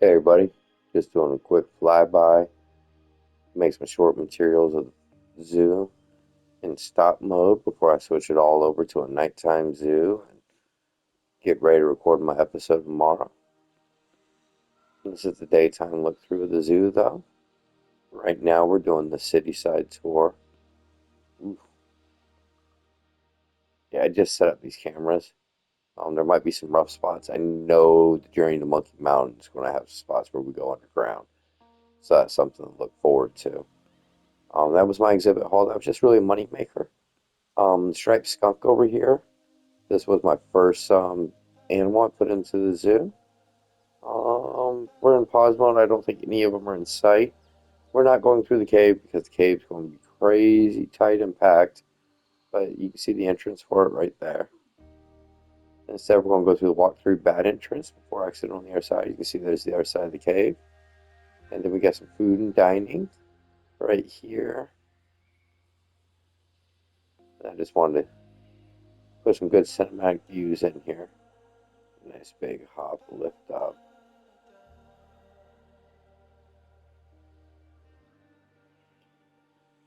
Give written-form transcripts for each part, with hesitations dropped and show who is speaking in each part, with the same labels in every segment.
Speaker 1: Hey everybody, just doing a quick flyby, make some short materials of the zoo in stop mode before I switch it all over to a nighttime zoo and get ready to record my episode tomorrow. This is the daytime look through of the zoo though. Right now we're doing the city side tour. Oof. Yeah, I just set up these cameras. There might be some rough spots. I know the journey to Monkey Mountain is going to have spots where we go underground, so that's something to look forward to. That was my exhibit haul. That was just really a money maker. Striped skunk over here. This was my first animal I put into the zoo. We're in pause mode. I don't think any of them are in sight. We're not going through the cave because the cave's going to be crazy tight and packed. But you can see the entrance for it right there. Instead, we're going to go through the walk-through bad entrance before exiting on the other side. You can see there's the other side of the cave. And then we got some food and dining right here. I just wanted to put some good cinematic views in here. Nice big hop lift up.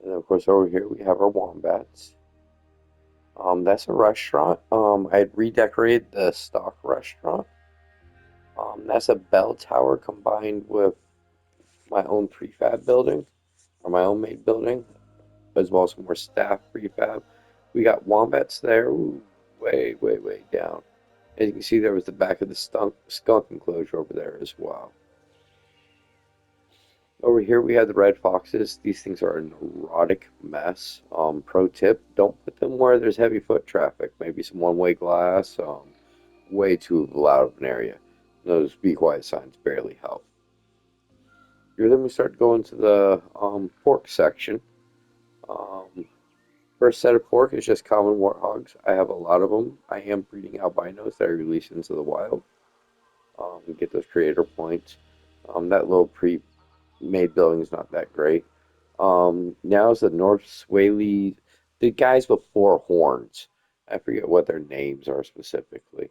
Speaker 1: And then of course over here we have our wombats. That's a restaurant. I had redecorated the stock restaurant. That's a bell tower combined with my own prefab building, or my own made building, as well as some more staff prefab. We got wombats there, ooh, way, way, way down. As you can see, there was the back of the skunk enclosure over there as well. Over here we have the red foxes. These things are a neurotic mess. Pro tip, don't put them where there's heavy foot traffic. Maybe some one-way glass, way too loud of an area. Those be quiet signs barely help. Here then we start going to the pork section. Um, First set of pork is just common warthogs. I have a lot of them. I am breeding albinos that I release into the wild. We get those creator points. That little pre-made building is not that great. Now is the North Swaley, the guys before horns. I forget what their names are specifically.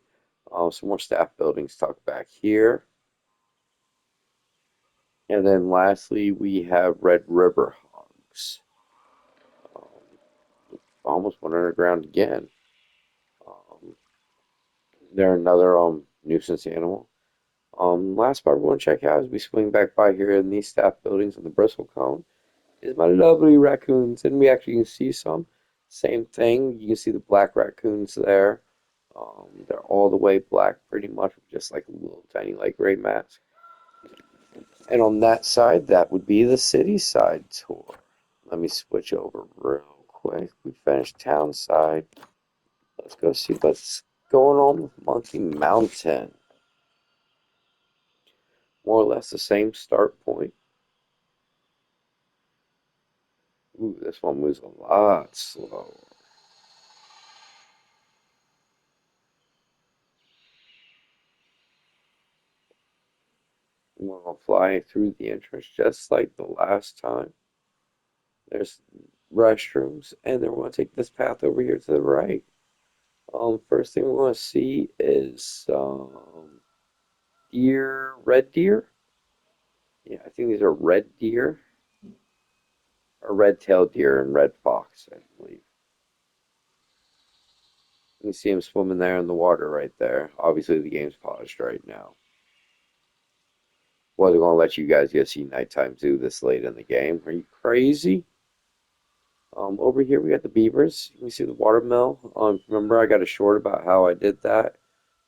Speaker 1: Some more staff buildings tucked back here. And then lastly, we have Red River hogs. Um, Almost went underground again. Um, they're another nuisance animal. Last part we want to check out as we swing back by here in these staff buildings on the bristle cone is my lovely raccoons, and we actually can see some. Same thing, you can see the black raccoons there. They're all the way black, pretty much, with just like a little tiny light gray mask. And on that side, that would be the city side tour. Let me switch over real quick. We finished town side. Let's go see what's going on with Monkey Mountain. More or less the same start point. Ooh, this one moves a lot slower. We're gonna fly through the entrance just like the last time. There's restrooms, and then we're gonna take this path over here to the right. First thing we're gonna see is deer, red deer. Yeah, I think these are red deer or red-tailed deer and red fox, I believe. You can see them swimming there in the water right there. Obviously, the game's paused right now. Wasn't gonna let you guys get see nighttime zoo this late in the game. Are you crazy? Over here we got the beavers. You can see the watermill. Remember I got a short about how I did that.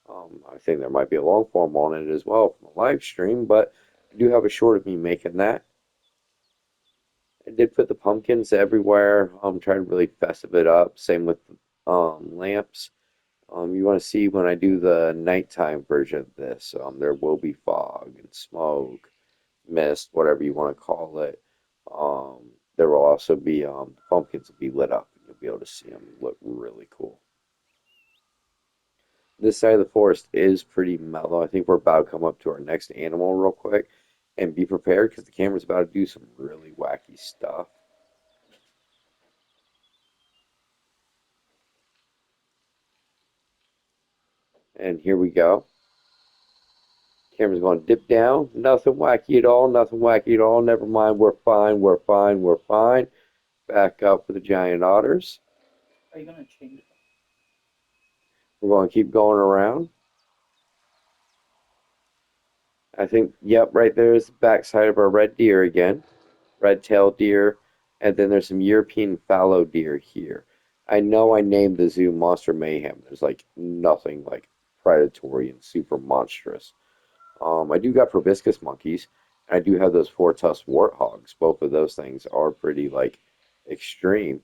Speaker 1: I think there might be a long form on it as well from a live stream, but I do have a short of me making that. I did put the pumpkins everywhere. Trying to really festive it up. Same with lamps. You want to see when I do the nighttime version of this. There will be fog and smoke, mist, whatever you want to call it. There will also be pumpkins will be lit up. You'll be able to see them look really cool. This side of the forest is pretty mellow. I think we're about to come up to our next animal real quick and be prepared because the camera's about to do some really wacky stuff. And here we go. Camera's going to dip down. Nothing wacky at all. Nothing wacky at all. Never mind. We're fine. We're fine. We're fine. Back up for the giant otters.
Speaker 2: Are you gonna change it?
Speaker 1: We're going to keep going around. I think, yep, right there is the backside of our red deer again. Red-tailed deer. And then there's some European fallow deer here. I know I named the zoo Monster Mayhem. There's like nothing like predatory and super monstrous. I do got proboscis monkeys. I do have those four-tusked warthogs. Both of those things are pretty like extreme.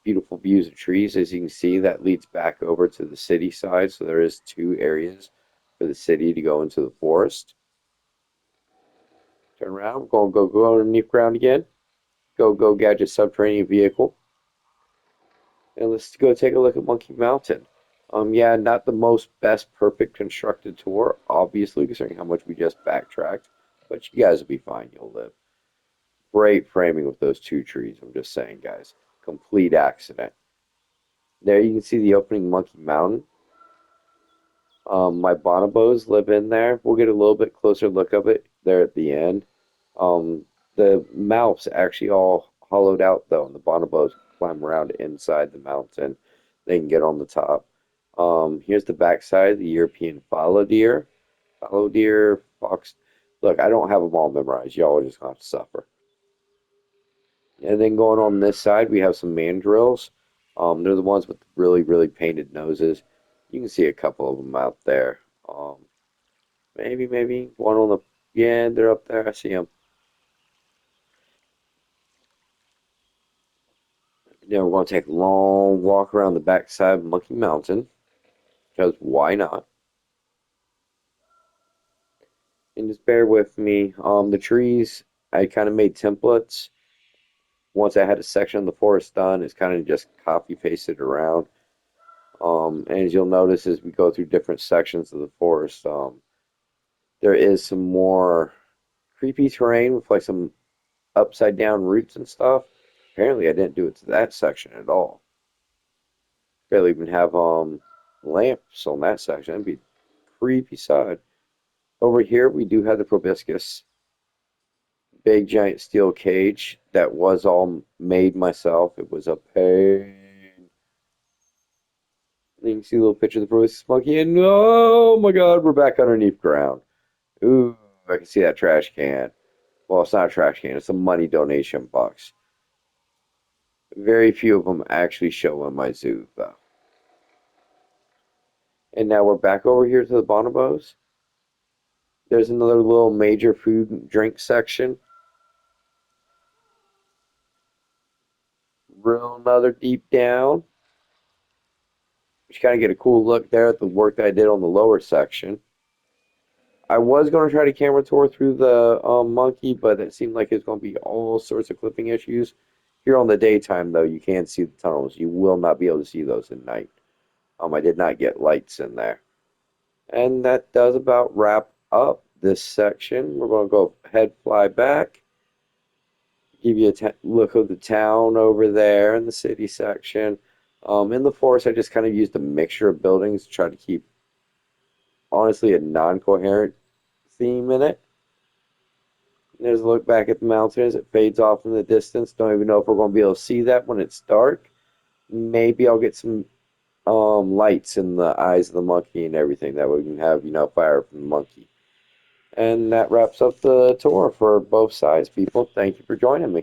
Speaker 1: Beautiful views of trees, as you can see. That leads back over to the city side. So there is two areas for the city to go into the forest. Turn around. We're going to go underneath ground again. Go gadget subterranean vehicle. And let's go take a look at Monkey Mountain. Yeah, not the most best perfect constructed tour, obviously, considering how much we just backtracked. But you guys will be fine. You'll live. Great framing with those two trees. I'm just saying, guys. Complete accident. There you can see the opening Monkey Mountain. My bonobos live in there. We'll get a little bit closer look of it there at the end. Um, the mouths actually all hollowed out though, and the bonobos climb around inside the mountain. They can get on the top. Here's the backside, the European fallow deer, fox. Look, I don't have them all memorized. Y'all are just gonna have to suffer. And then going on this side, we have some mandrills. They're the ones with really, really painted noses. You can see a couple of them out there. Maybe one on the, yeah, they're up there. I see them. Then we're going to take a long walk around the backside of Monkey Mountain, because why not? And just bear with me. The trees, I kind of made templates. Once I had a section of the forest done, it's kind of just copy pasted around. And as you'll notice as we go through different sections of the forest, there is some more creepy terrain with like some upside down roots and stuff. Apparently, I didn't do it to that section at all. Barely even have lamps on that section. That'd be creepy side. Over here, we do have the proboscis, big giant steel cage that was all made myself. It was a pain. You can see a little picture of the proboscis monkey, and oh my god, we're back underneath ground. Ooh, I can see that trash can. Well, it's not a trash can, it's a money donation box. Very few of them actually show in my zoo, though. And now we're back over here to the bonobos. There's another little major food and drink section. Real another deep down. Just kind of get a cool look there at the work that I did on the lower section. I was going to try to camera tour through the monkey, but it seemed like it's going to be all sorts of clipping issues. Here on the daytime, though, you can see the tunnels. You will not be able to see those at night. I did not get lights in there. And that does about wrap up this section. We're going to go head fly back. Give you a look of the town over there in the city section. In the forest, I just kind of used a mixture of buildings to try to keep, honestly, a non-coherent theme in it. There's a look back at the mountain as it fades off in the distance. Don't even know if we're going to be able to see that when it's dark. Maybe I'll get some lights in the eyes of the monkey and everything that we can have, fire from the monkey. And that wraps up the tour for both sides, people. Thank you for joining me.